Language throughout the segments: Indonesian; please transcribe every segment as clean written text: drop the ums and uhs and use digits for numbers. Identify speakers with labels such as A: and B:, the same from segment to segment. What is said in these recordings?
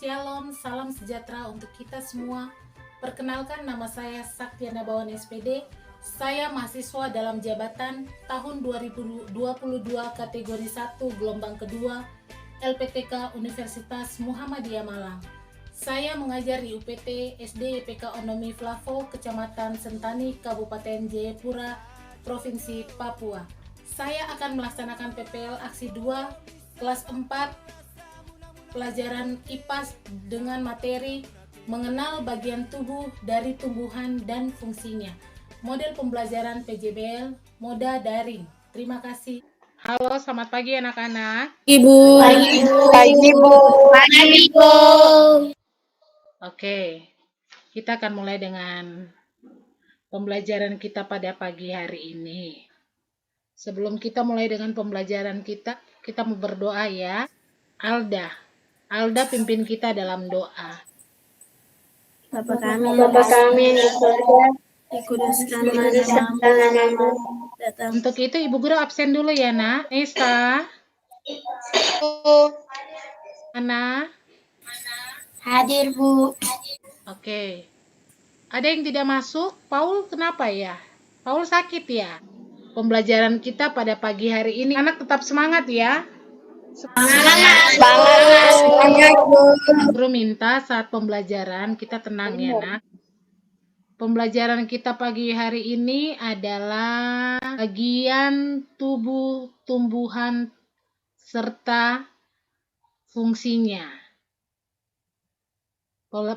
A: Shalom, salam sejahtera untuk kita semua. Perkenalkan, nama saya Saktiana Bawan SPD. Saya mahasiswa dalam jabatan tahun 2022 kategori 1 gelombang kedua LPTK Universitas Muhammadiyah Malang. Saya mengajar di UPT SD IPK Onomi Flavo, Kecamatan Sentani, Kabupaten Jayapura, Provinsi Papua. Saya akan melaksanakan PPL Aksi 2 kelas 4 pelajaran IPAS dengan materi mengenal bagian tubuh dari tumbuhan dan fungsinya. Model pembelajaran PJBL, moda daring. Terima kasih. Halo, selamat pagi anak-anak.
B: Ibu.
C: Pagi, Bu.
B: Pagi, Bu.
A: Oke, kita akan mulai dengan pembelajaran kita pada pagi hari ini. Sebelum kita mulai dengan pembelajaran kita mau berdoa ya. Alda pimpin kita dalam doa.
B: Bapa kami
C: yang di surga,
B: dikuduskan
C: namamu.
B: datang.
A: Untuk itu Ibu Guru absen dulu ya, Nak. Nisa, Ana.
B: Hadir, Bu.
A: Oke. Ada yang tidak masuk? Paul kenapa ya? Paul sakit ya? Pembelajaran kita pada pagi hari ini, anak tetap semangat ya.
C: Semangat, Bu.
A: Guru minta saat pembelajaran kita tenang ya, Nak. Pembelajaran kita pagi hari ini adalah bagian tubuh tumbuhan serta fungsinya.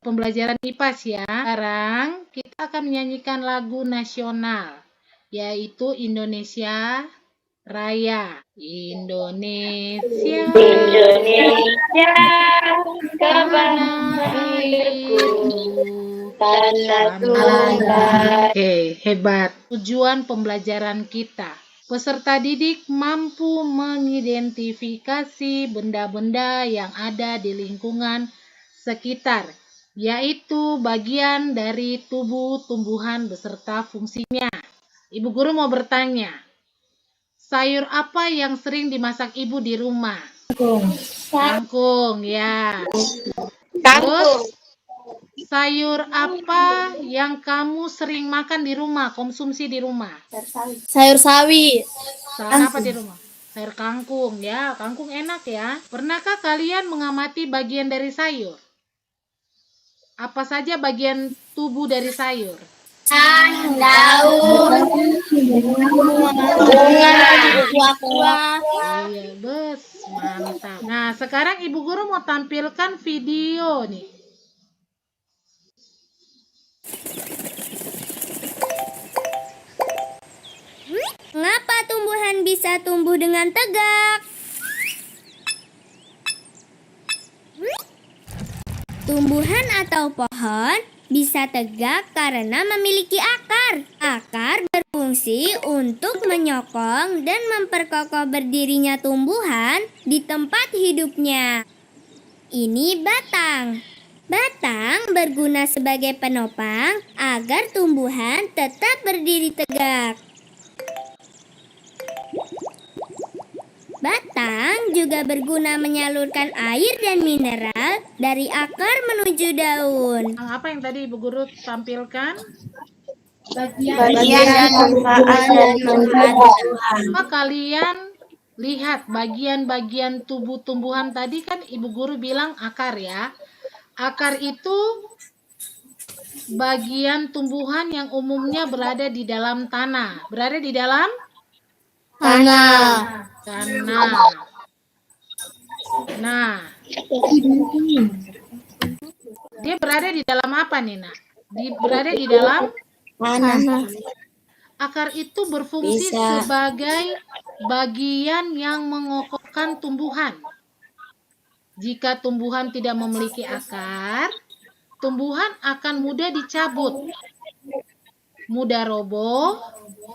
A: Pembelajaran IPAS ya. Sekarang kita akan menyanyikan lagu nasional, yaitu Indonesia Raya. Indonesia, tanah airku, Oke, hebat. Tujuan pembelajaran kita. Peserta didik mampu mengidentifikasi benda-benda yang ada di lingkungan sekitar, yaitu bagian dari tubuh tumbuhan beserta fungsinya. Ibu guru mau bertanya, sayur apa yang sering dimasak ibu di rumah? Kangkung, ya. Terus, sayur apa yang kamu sering makan di rumah, konsumsi di rumah?
B: Sayur sawi.
A: Sayur apa di rumah? Sayur kangkung, ya. Kangkung enak ya. Pernahkah kalian mengamati bagian dari sayur? Apa saja bagian tubuh dari sayur?
B: Daun. Buah-buah.
A: Iya, bes, mantap. Nah, sekarang Ibu Guru mau tampilkan video nih.
B: Mengapa tumbuhan bisa tumbuh dengan tegak? Tumbuhan atau pohon bisa tegak karena memiliki akar. Akar berfungsi untuk menyokong dan memperkokoh berdirinya tumbuhan di tempat hidupnya. Ini batang. Batang berguna sebagai penopang agar tumbuhan tetap berdiri tegak. Batang juga berguna menyalurkan air dan mineral dari akar menuju daun.
A: Apa yang tadi Ibu Guru tampilkan?
C: Bagian dan manfaat dari tumbuhan.
A: Apa kalian lihat bagian-bagian tubuh tumbuhan tadi kan Ibu Guru bilang akar ya. Akar itu bagian tumbuhan yang umumnya berada di dalam tanah. Berada di dalam
B: Tanah.
A: Nah, dia berada di dalam apa nih, Nak? Berada di dalam
B: Tanah.
A: akar itu berfungsi sebagai bagian yang mengokohkan tumbuhan. Jika tumbuhan tidak memiliki akar, tumbuhan akan mudah dicabut, mudah roboh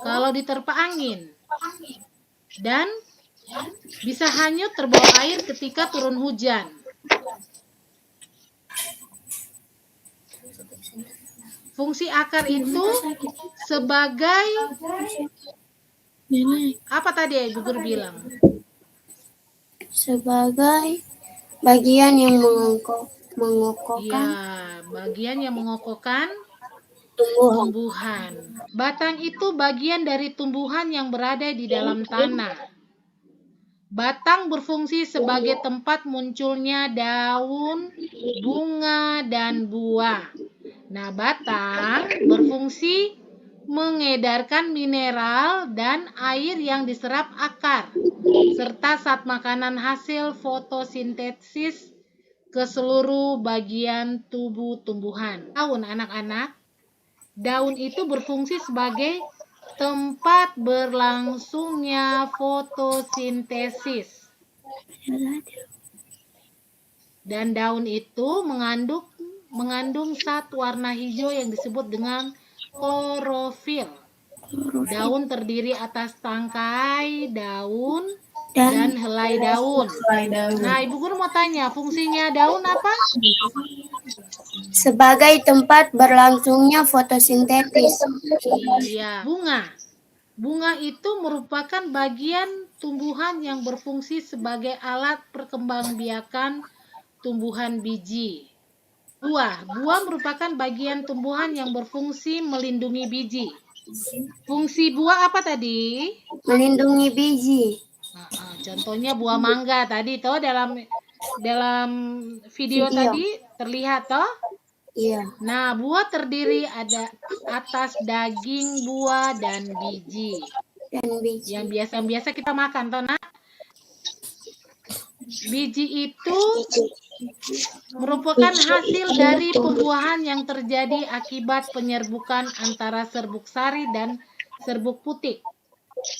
A: kalau diterpa angin, dan bisa hanyut terbawa air ketika turun hujan. Fungsi akar itu sebagai apa tadi ya Ibu Guru bilang?
C: Sebagai bagian yang mengokohkan
A: Ya, bagian yang mengokohkan
C: tumbuhan.
A: tumbuhan. Batang itu bagian dari tumbuhan yang berada di dalam tanah. Batang berfungsi sebagai tempat munculnya daun, bunga, dan buah. Nah, batang berfungsi mengedarkan mineral dan air yang diserap akar, serta zat makanan hasil fotosintesis ke seluruh bagian tubuh tumbuhan. Daun, anak-anak. Daun itu berfungsi sebagai tempat berlangsungnya fotosintesis. Dan daun itu mengandung zat warna hijau yang disebut dengan klorofil. Daun terdiri atas tangkai daun dan helai daun. Nah, Ibu Guru mau tanya, fungsinya daun apa?
C: Sebagai tempat berlangsungnya fotosintesis.
A: Iya, bunga. Bunga itu merupakan bagian tumbuhan yang berfungsi sebagai alat perkembangbiakan tumbuhan biji. Buah merupakan bagian tumbuhan yang berfungsi melindungi biji. Fungsi buah apa tadi?
C: Melindungi biji.
A: Contohnya buah mangga tadi toh dalam video tadi terlihat toh?
C: Iya.
A: Nah, buah terdiri ada atas daging buah dan biji.
C: Dan biji.
A: Yang biasa kita makan toh, Nak? Biji itu merupakan hasil dari pembuahan yang terjadi akibat penyerbukan antara serbuk sari dan serbuk putih.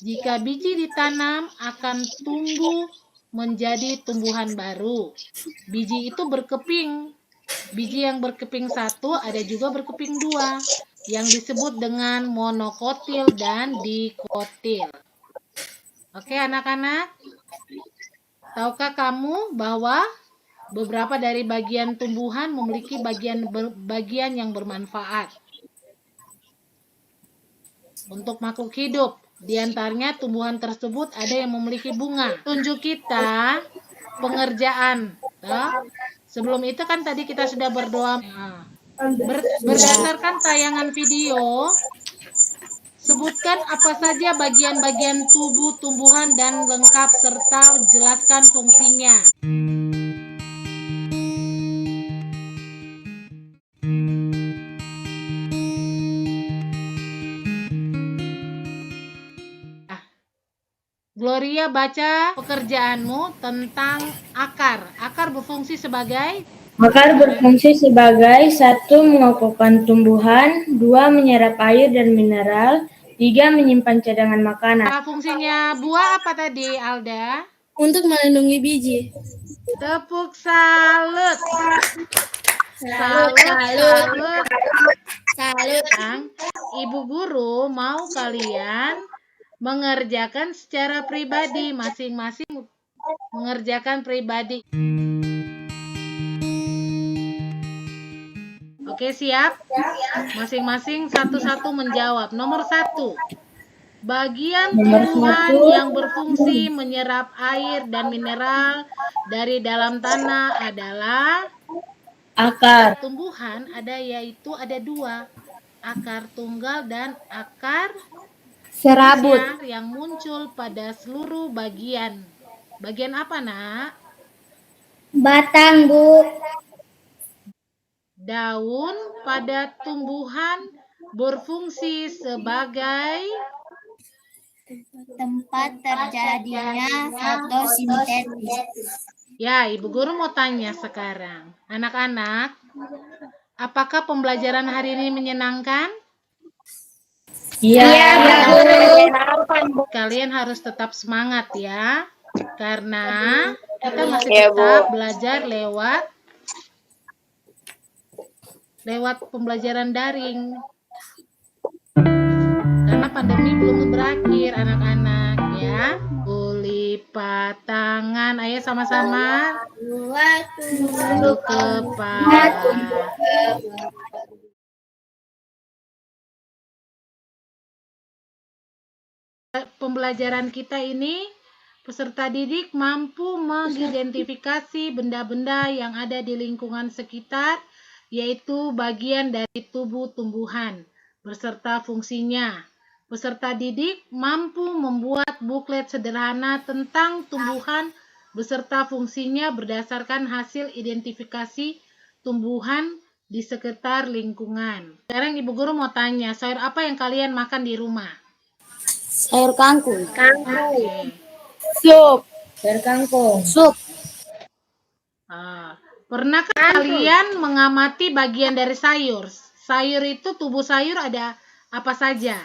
A: Jika biji ditanam akan tumbuh menjadi tumbuhan baru. Biji itu berkeping. Biji yang berkeping satu ada juga berkeping dua yang disebut dengan monokotil dan dikotil. Oke anak-anak, tahukah kamu bahwa beberapa dari bagian tumbuhan memiliki bagian yang bermanfaat untuk makhluk hidup? Di antaranya tumbuhan tersebut ada yang memiliki bunga. Tunjuk kita pengerjaan. Sebelum itu kan tadi kita sudah berdoa. Berdasarkan tayangan video, sebutkan apa saja bagian-bagian tubuh tumbuhan dan lengkap serta jelaskan fungsinya. Gloria, baca pekerjaanmu tentang akar. Akar berfungsi sebagai
D: satu, mengokohkan tumbuhan, dua, menyerap air dan mineral, tiga, menyimpan cadangan makanan.
A: Fungsinya buah apa tadi, Alda?
B: Untuk melindungi biji.
A: Tepuk salut. Salut. Ibu guru mau kalian mengerjakan secara pribadi, masing-masing mengerjakan pribadi. Oke, siap? Masing-masing satu-satu menjawab. Nomor 1. Bagian tumbuhan yang berfungsi menyerap air dan mineral dari dalam tanah adalah
D: Akar.
A: Tumbuhan yaitu ada dua, akar tunggal dan akar
C: Serabut.
A: yang muncul pada seluruh bagian. Bagian apa, Nak?
C: Batang, Bu.
A: Daun pada tumbuhan berfungsi sebagai
B: tempat terjadinya fotosintesis.
A: Ya, Ibu Guru mau tanya sekarang. Anak-anak, apakah pembelajaran hari ini menyenangkan?
D: Iya.
A: Kalian harus tetap semangat ya. Karena kita masih tetap belajar lewat pembelajaran daring. Karena pandemi belum berakhir, anak-anak ya. Lipat tangan, ayo sama-sama. Tunduk kepala. Pembelajaran kita ini Peserta didik mampu mengidentifikasi benda-benda yang ada di lingkungan sekitar, yaitu bagian dari tubuh tumbuhan, beserta fungsinya. Peserta didik mampu membuat buklet sederhana tentang tumbuhan beserta fungsinya berdasarkan hasil identifikasi tumbuhan di sekitar lingkungan. Sekarang Ibu Guru mau tanya, sayur apa yang kalian makan di rumah?
C: Sayur kangkung.
A: Oke.
D: Sup. Sayur kangkung.
C: Sup.
A: Pernahkah kalian mengamati bagian dari sayur? Sayur itu, tubuh sayur ada apa saja?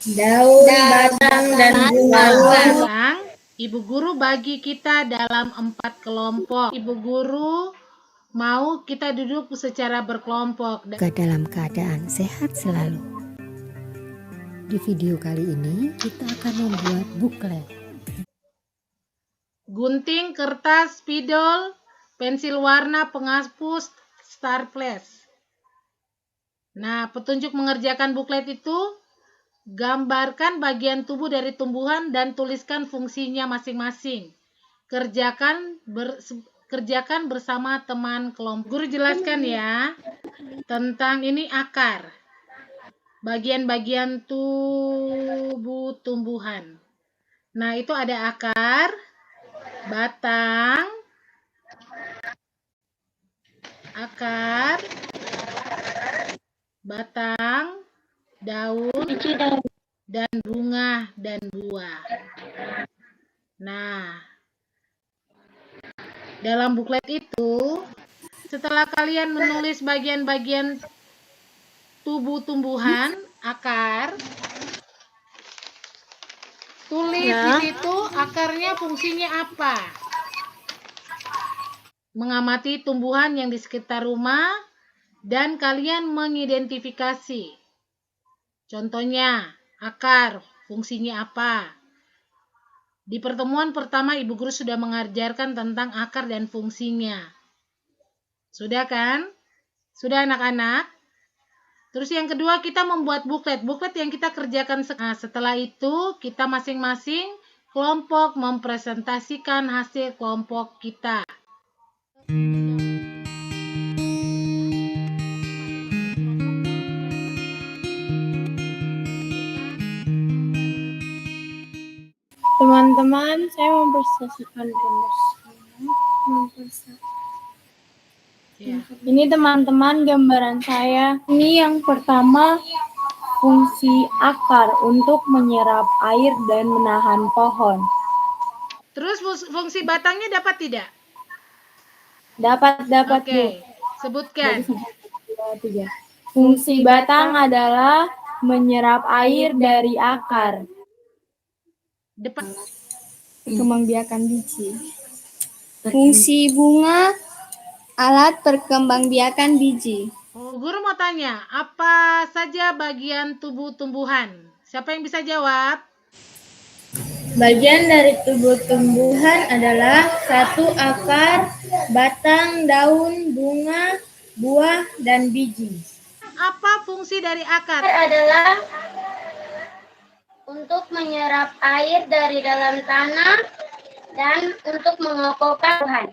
D: Daun, batang, dan bunga.
A: Sekarang Ibu Guru bagi kita dalam 4 kelompok. Ibu Guru mau kita duduk secara berkelompok.
E: Dalam keadaan sehat selalu. Di video kali ini kita akan membuat buklet.
A: Gunting, kertas, spidol, pensil warna, penghapus, starples. Nah, petunjuk mengerjakan buklet itu, gambarkan bagian tubuh dari tumbuhan dan tuliskan fungsinya masing-masing. Kerjakan bersama teman kelompok. Guru jelaskan ya, tentang ini akar. Bagian-bagian tubuh tumbuhan. Nah, itu ada akar, batang, daun, dan bunga dan buah. Nah, dalam buklet itu, setelah kalian menulis bagian-bagian tubuh tumbuhan, akar, tulis di situ akarnya fungsinya apa. Mengamati tumbuhan yang di sekitar rumah dan kalian mengidentifikasi. Contohnya, akar fungsinya apa. Di pertemuan pertama Ibu Guru sudah mengajarkan tentang akar dan fungsinya. Sudah kan? Sudah anak-anak? Terus yang kedua kita membuat buklet. Buklet yang kita kerjakan setelah itu kita masing-masing kelompok mempresentasikan hasil kelompok kita.
D: Teman-teman, saya mempresentasikan Ini teman-teman gambaran saya. Ini yang pertama, fungsi akar untuk menyerap air dan menahan pohon.
A: Terus fungsi batangnya dapat tidak?
D: Dapat.
A: Oke, sebutkan.
D: Fungsi batang adalah menyerap air dari akar.
A: Depan.
C: Perkembangbiakan biji. Fungsi bunga, alat perkembangbiakan biji.
A: Guru mau tanya, apa saja bagian tubuh tumbuhan? Siapa yang bisa jawab?
D: Bagian dari tubuh tumbuhan adalah 1 akar, batang, daun, bunga, buah, dan biji.
A: Apa fungsi dari akar?
C: Adalah untuk menyerap air dari dalam tanah dan untuk mengokohkan Tuhan.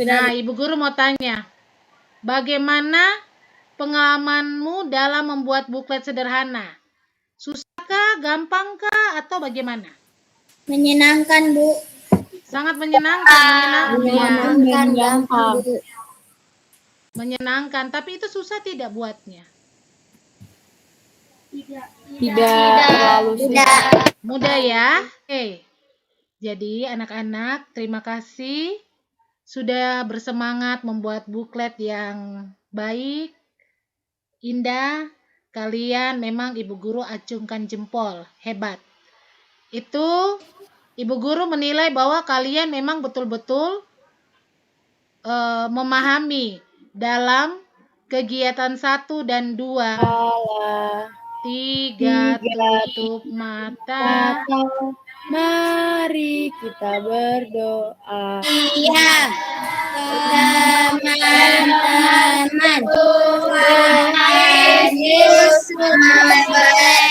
A: Nah, Ibu Guru mau tanya, bagaimana pengalamanmu dalam membuat buklet sederhana? Susahkah, gampangkah, atau bagaimana?
C: Menyenangkan, Bu.
A: Sangat menyenangkan,
C: Gampang.
A: menyenangkan. Tapi itu susah tidak buatnya?
D: Tidak terlalu
C: Tidak.
A: Mudah ya? Oke. Jadi anak-anak, terima kasih sudah bersemangat membuat buklet yang baik, indah. Kalian memang Ibu Guru acungkan jempol, hebat. Itu Ibu Guru menilai bahwa kalian memang betul-betul memahami dalam kegiatan 1 dan 2. 3, tutup mata.
D: Mari kita berdoa.
C: Iya. Teman-teman. Tuhan Yesus memberkati.